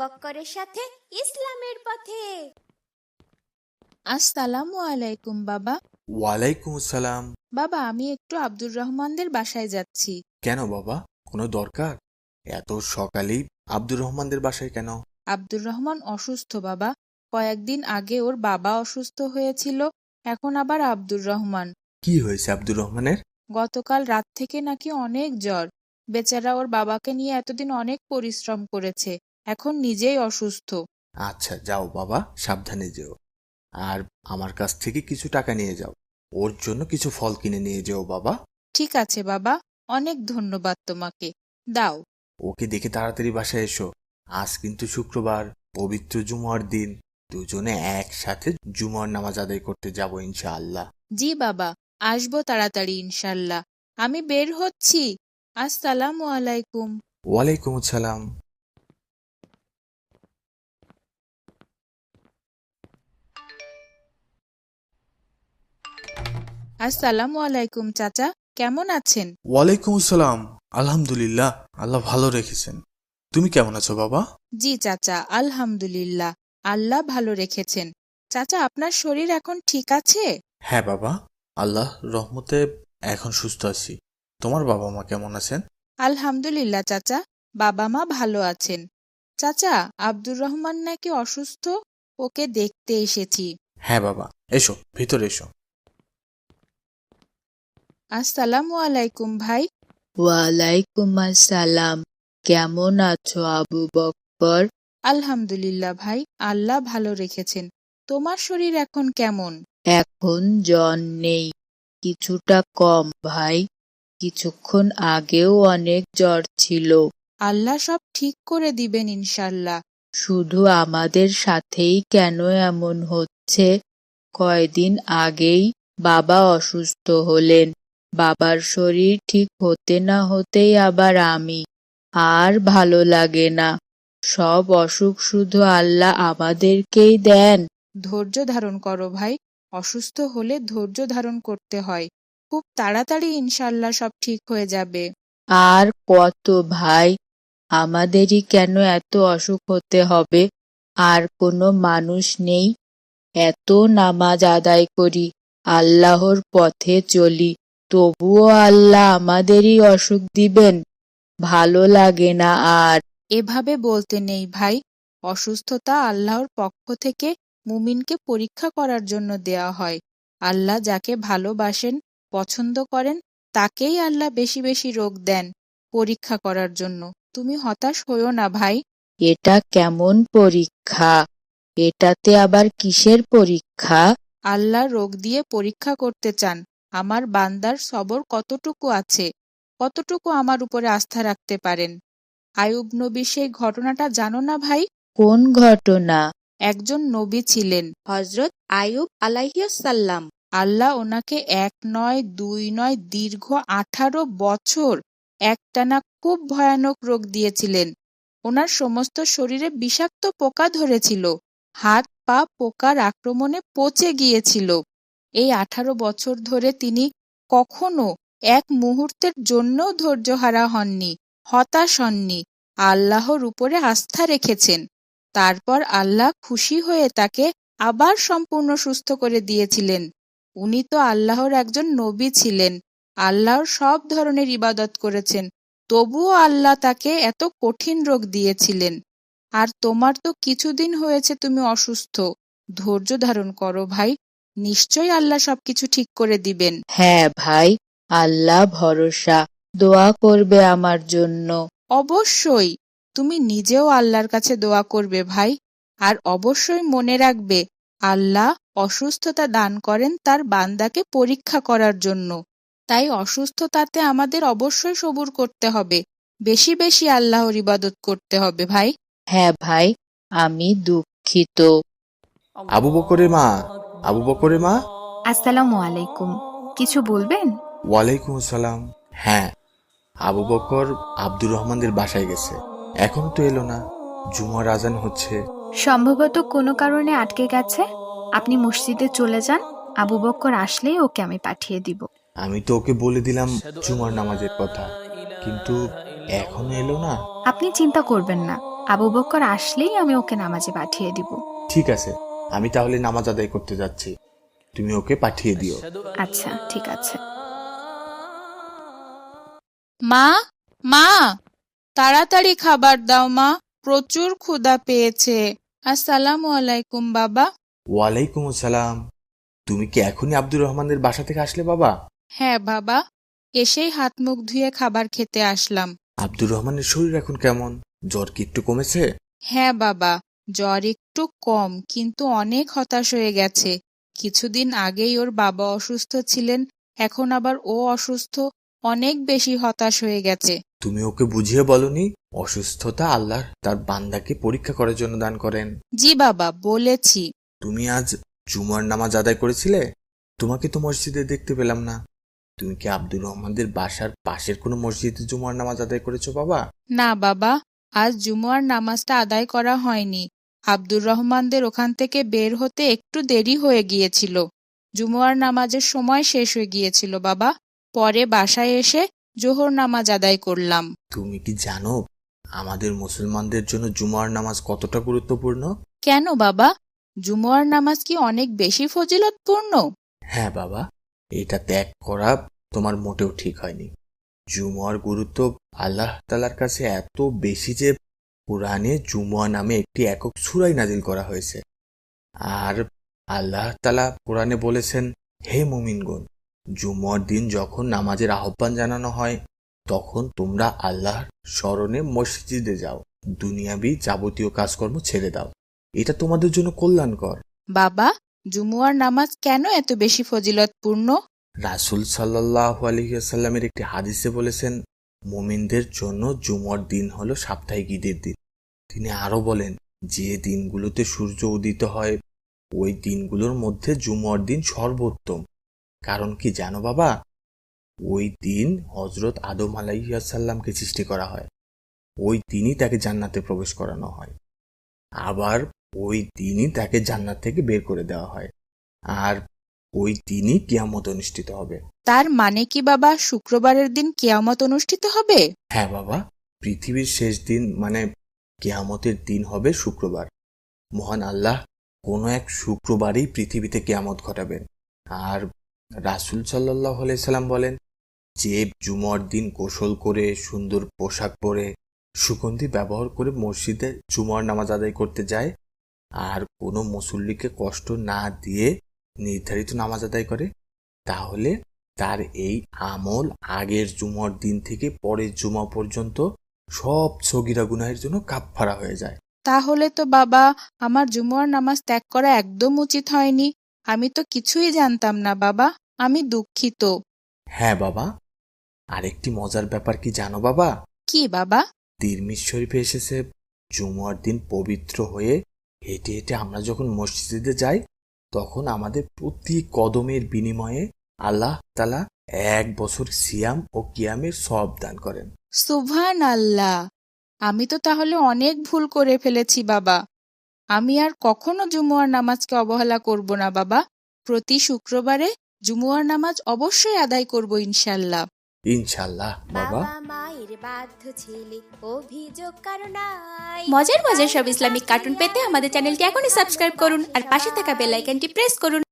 বক্করের সাথে ইসলামের পথে। আসসালামু আলাইকুম বাবা। ওয়ালাইকুম আসসালাম। বাবা, আমি একটু আব্দুর রহমানদের বাসায় যাচ্ছি। কেন বাবা, কোনো দরকার? এত সকালেই আব্দুর রহমানদের বাসায় কেন? আব্দুর রহমান অসুস্থ বাবা। কয়েকদিন আগে ওর বাবা অসুস্থ হয়েছিল, এখন আবার আব্দুর রহমান। কি হয়েছে আব্দুর রহমানের? গতকাল রাত থেকে নাকি অনেক জ্বর। বেচারা ওর বাবাকে নিয়ে এতদিন অনেক পরিশ্রম করেছে, এখন নিজেই অসুস্থ। আচ্ছা যাও বাবা, সাবধানে যেও। আর আমার কাছ থেকে কিছু টাকা নিয়ে যাও, ওর জন্য কিছু ফল কিনে নিয়ে যেও বাবা। ঠিক আছে বাবা, অনেক ধন্যবাদ তোমাকে। দাও। ওকে দেখে তাড়াতাড়ি বাসায় এসো। আজ কিন্তু শুক্রবার, পবিত্র জুমার দিন। দুজনে একসাথে জুমার নামাজ আদায় করতে যাব ইনশাআল্লাহ। জি বাবা, আসবো তাড়াতাড়ি ইনশাল্লাহ। আমি বের হচ্ছি। আসসালামু আলাইকুম। ওয়ালাইকুম আসসালাম। আসসালামু আলাইকুম চাচা, কেমন আছেন? ওয়ালাইকুম আসসালাম। আলহামদুলিল্লাহ, আল্লাহ ভালো রেখেছেন। তুমি কেমন আছো বাবা? জি চাচা, আলহামদুলিল্লাহ, আল্লাহ ভালো রেখেছেন। চাচা, আপনার শরীর এখন ঠিক আছে? হ্যাঁ বাবা, আল্লাহ রহমতে এখন সুস্থ আছি। তোমার বাবা মা কেমন আছেন? আলহামদুলিল্লাহ চাচা, বাবা মা ভালো আছেন। চাচা, আব্দুর রহমান নাকি অসুস্থ, ওকে দেখতে এসেছি। হ্যাঁ বাবা, এসো ভিতরে এসো। আসসালামু আলাইকুম ভাই। ওয়ালাইকুম আসসালাম। কেমন আছো আবু বক্কর? আলহামদুলিল্লাহ ভাই, আল্লাহ ভালো রেখেছেন। তোমার শরীর এখন কেমন? এখন জ্বর নেই, কিছুটা কম ভাই। কিছুক্ষণ আগেও অনেক জ্বর ছিল। আল্লাহ সব ঠিক করে দিবেন ইনশাল্লাহ। শুধু আমাদের সাথেই কেন এমন হচ্ছে? কয়দিন আগেই বাবা অসুস্থ হলেন। বাবার শরীর ঠিক হতে না হতেই আবার আমি। আর ভালো লাগে না। সব অসুখ শুধু আল্লাহ আমাদেরকেই দেন। ধৈর্য ধারণ করো ভাই, অসুস্থ হলে ধৈর্য ধারণ করতে হয়। খুব তাড়াতাড়ি ইনশাল্লাহ সব ঠিক হয়ে যাবে। আর কত ভাই, আমাদেরই কেন এত অসুখ হতে হবে? আর কোনো মানুষ নেই? এত নামাজ আদায় করি, আল্লাহর পথে চলি, তবুও আল্লাহ আমাদেরই অসুখ দিবেন? ভালো লাগে না আর। এভাবে বলতে নেই ভাই, অসুস্থতা আল্লাহর পক্ষ থেকে মুমিনকে পরীক্ষা করার জন্য দেয়া হয়। আল্লাহ যাকে ভালোবাসেন, পছন্দ করেন, তাকেই আল্লাহ বেশি বেশি রোগ দেন পরীক্ষা করার জন্য। তুমি হতাশ হইও না ভাই। এটা কেমন পরীক্ষা? এটাতে আবার কিসের পরীক্ষা? আল্লাহ রোগ দিয়ে পরীক্ষা করতে চান আমার বান্দার সবর কতটুকু আছে, কতটুকু আমার উপরে আস্থা রাখতে পারেন। আয়ুব নবী সেই ঘটনাটা জানো না ভাই? কোন ঘটনা? একজন নবী ছিলেন, হযরত আইয়ুব আলাইহিসসালাম। আল্লাহ ওনাকে এক নয় দুই নয় দীর্ঘ 18 বছর একটানা খুব ভয়ানক রোগ দিয়েছিলেন। ওনার সমস্ত শরীরে বিষাক্ত পোকা ধরেছিল, হাত পা পোকার আক্রমণে পচে গিয়েছিল। এই 18 বছর ধরে তিনি কখনো এক মুহূর্তের জন্যও ধৈর্যহারা হননি, হতাশ হননি, আল্লাহর উপরে আস্থা রেখেছেন। তারপর আল্লাহ খুশি হয়ে তাকে আবার সম্পূর্ণ সুস্থ করে দিয়েছিলেন। উনি তো আল্লাহর একজন নবী ছিলেন, আল্লাহর সব ধরনের ইবাদত করেছেন, তবুও আল্লাহ তাকে এত কঠিন রোগ দিয়েছিলেন। আর তোমার তো কিছুদিন হয়েছে তুমি অসুস্থ। ধৈর্য ধারণ করো ভাই, নিশ্চয়ই আল্লাহ সবকিছু ঠিক করে দিবেন। হ্যাঁ ভাই, আল্লাহ ভরসা। দোয়া করবে আমার জন্য। অবশ্যই, তুমি নিজেও আল্লাহর কাছে দোয়া করবে ভাই। আর অবশ্যই মনে রাখবে, আল্লাহ অসুস্থতা দান করেন তার বান্দাকে পরীক্ষা করার জন্য। তাই অসুস্থতাতে আমাদের অবশ্যই সবুর করতে হবে, বেশি বেশি আল্লাহর ইবাদত করতে হবে ভাই। হ্যাঁ ভাই, আমি দুঃখিত। আবু বকরের মা, আবু বকরের মা। আসসালামু আলাইকুম। কিছু বলবেন? ওয়ালাইকুম আসসালাম। হ্যাঁ, আবু বকর আব্দুর রহমানদের বাসায় গেছে, এখনো তো এলো না। জুমার আজান হচ্ছে। সম্ভবত কোনো কারণে আটকে গেছে। আপনি মসজিদে চলে যান, আবু বক্কর আসলেই ওকে আমি পাঠিয়ে দিব। আমি তো ওকে বলে দিলাম জুমার নামাজের কথা, কিন্তু এখনো এলো না। আপনি চিন্তা করবেন না, আবু বক্কর আসলেই আমি ওকে নামাজে পাঠিয়ে দিব। ঠিক আছে, আমি তাহলে নামাজ আদায় করতে যাচ্ছি, তুমি ওকে পাঠিয়ে দিও। আচ্ছা, ঠিক আছে। মা, মা, তাড়াতাড়ি খাবার দাও মা, প্রচুর ক্ষুধা পেয়েছে। আসসালামু আলাইকুম বাবা। ওয়ালাইকুম আসসালাম। তুমি কি এখনই আব্দুর রহমানের বাসা থেকে আসলে বাবা? হ্যাঁ বাবা, এসেই হাত মুখ ধুয়ে খাবার খেতে আসলাম। আব্দুর রহমানের শরীর এখন কেমন? জ্বর কি একটু কমেছে? হ্যাঁ বাবা, জ্বর একটু কম, কিন্তু অনেক হতাশ হয়ে গেছে। কিছুদিন আগেই ওর বাবা অসুস্থ ছিলেন, এখন আবার ও অসুস্থ, অনেক বেশি হতাশ হয়ে গেছে। তুমি ওকে বুঝিয়ে বলনি অসুস্থতা আল্লাহ তার বান্দাকে পরীক্ষা করার জন্য দান করেন? জি বাবা, বলেছি। তুমি আজ জুমার নামাজ আদায় করেছিলে? তোমাকে তো মসজিদে দেখতে পেলাম না। তুমি কি আব্দুর রহমানদের বাসার পাশের কোনো মসজিদে জুমার নামাজ আদায় করেছো বাবা? না বাবা, আজ জুমুয়ার নামাজটা আদায় করা হয়নি। আব্দুর রহমানদের ওখান থেকে বের হতে একটু দেরি হয়ে গিয়েছিল। জুমুয়ার নামাজের সময় শেষ হয়ে গিয়েছিল বাবা। পরে বাসায় এসে জোহর নামাজ আদায় করলাম। তুমি কি জানো আমাদের মুসলমানদের জন্য জুমার নামাজ কতটা গুরুত্বপূর্ণ? কেন বাবা, জুমুয়ার নামাজ কি অনেক বেশি ফজিলতপূর্ণ? হ্যাঁ বাবা, এটা ত্যাগ করা তোমার মোটেও ঠিক হয়নি। জুমার গুরুত্ব আল্লাহ তাআলার কাছে এত বেশি যে কুরআনে জুমা নামে একটি একক সূরাই নাজিল করা হয়েছে। আর আল্লাহ তাআলা কুরআনে বলেছেন, হে মুমিনগণ, জুমার দিন যখন নামাজের আহ্বান জানানো হয় তখন তোমরা আল্লাহর স্মরণে মসজিদে যাও, দুনিয়াবি যাবতীয় কাজকর্ম ছেড়ে দাও, এটা তোমাদের জন্য কল্যাণকর। বাবা, জুমুয়ার নামাজ কেন এত বেশি ফজিলতপূর্ণ? রাসূল সাল্লাল্লাহু আলাইহি ওয়াসাল্লামের একটি হাদিসে বলেছেন, মুমিনদের জন্য জুমার দিন হলো সাপ্তাহিক ঈদের দিন। তিনি আরো বলেন, যে দিনগুলোতে সূর্য উদিত হয় ওই দিনগুলোর মধ্যে জুমার দিন সর্বোত্তম। কারণ কি জানো বাবা? ওই দিন হযরত আদম আলাইহিস সালামকে সৃষ্টি করা হয়, ওই দিনই তাকে জান্নাতে প্রবেশ করানো হয়, আবার ওই দিনই তাকে জান্নাত থেকে বের করে দেওয়া হয়, আর ওই দিনই কিয়ামত অনুষ্ঠিত হবে। তার মানে কি বাবা, শুক্রবারের দিন কিয়ামত অনুষ্ঠিত হবে? হ্যাঁ বাবা, পৃথিবীর শেষ দিন মানে কিয়ামতের দিন হবে শুক্রবার। মহান আল্লাহ কোনো এক শুক্রবারই পৃথিবীতে কিয়ামত ঘটাবেন। আর রাসূল সাল্লাল্লাহু আলাইহি সাল্লাম বলেন, যে জুমার দিন গোসল করে সুন্দর পোশাক পরে সুগন্ধি ব্যবহার করে মসজিদে জুমার নামাজ আদায় করতে যায় আর কোনো মুসল্লিকে কষ্ট না দিয়ে নির্ধারিত নামাজ আদায় করে, তাহলে তার এই আমল আগের জুমার দিন থেকে পরের জুমা পর্যন্ত সব সগীরা গুনাহের জন্য কাফফারা হয়ে যায়। তাহলে তো বাবা, আমার জুমুয়ার নামাজ ত্যাগ করা একদম উচিত হয়নি। আমি তো কিছুই জানতাম না বাবা, আমি দুঃখিত। হ্যাঁ বাবা, আরেকটি মজার ব্যাপার কি জানো বাবা? কি বাবা? তিরমিজ শরীফে এসেছে, জুমার দিন পবিত্র হয়ে হেঁটে হেঁটে আমরা যখন মসজিদে যাই তখন আমাদের প্রতি কদমের বিনিময়ে আল্লাহ তাআলা 1 বছর সিয়াম ও কিয়ামের সওয়াব দান করেন। সুবহানাল্লাহ, আমি তো তাহলে অনেক ভুল করে ফেলেছি বাবা। আমি আর কখনো জুমুয়ার নামাজকে অবহেলা করব না বাবা। প্রতি শুক্রবারে জুমুয়ার নামাজ অবশ্যই আদায় করব ইনশাল্লাহ। ইনশাআল্লাহ বাবা। মায়ের বাধ্য ছেলে অভিযোগ কারণাই। মজার মজার সব ইসলামিক কার্টুন পেতে আমাদের চ্যানেলটি এখনই সাবস্ক্রাইব করুন আর পাশে থাকা বেল আইকনটি প্রেস করুন।